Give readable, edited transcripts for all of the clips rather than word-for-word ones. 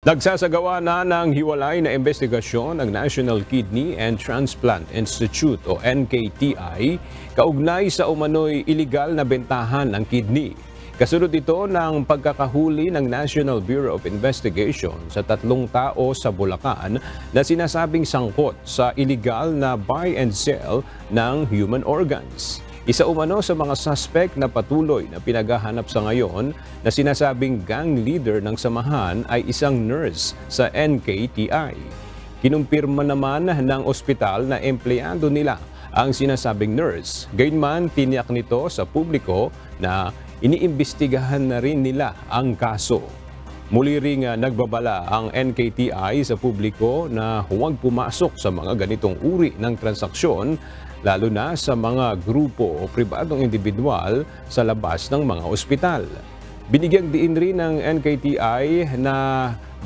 Nagsasagawa na ng hiwalay na investigasyon ng National Kidney and Transplant Institute o NKTI kaugnay sa umano'y iligal na bentahan ng kidney. Kasunod ito ng pagkakahuli ng National Bureau of Investigation sa 3 tao sa Bulacan na sinasabing sangkot sa iligal na buy and sell ng human organs. Isa umano sa mga suspect na patuloy na pinaghahanap sa ngayon na sinasabing gang leader ng samahan ay isang nurse sa NKTI. Kinumpirma naman ng ospital na empleyado nila ang sinasabing nurse. Gayunman, tiniyak nito sa publiko na iniimbestigahan na rin nila ang kaso. Muli ring nagbabala ang NKTI sa publiko na huwag pumasok sa mga ganitong uri ng transaksyon, lalo na sa mga grupo o pribadong individual sa labas ng mga ospital. Binigyang diin rin ng NKTI na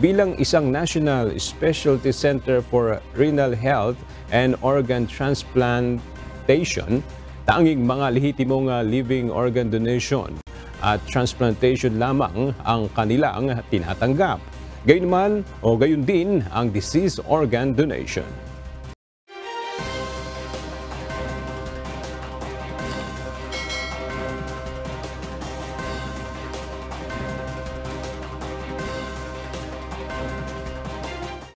bilang isang National Specialty Center for Renal Health and Organ Transplantation, tanging mga lehitimong living organ donation at transplantation lamang ang kanilang tinatanggap. Gayon din ang disease organ donation.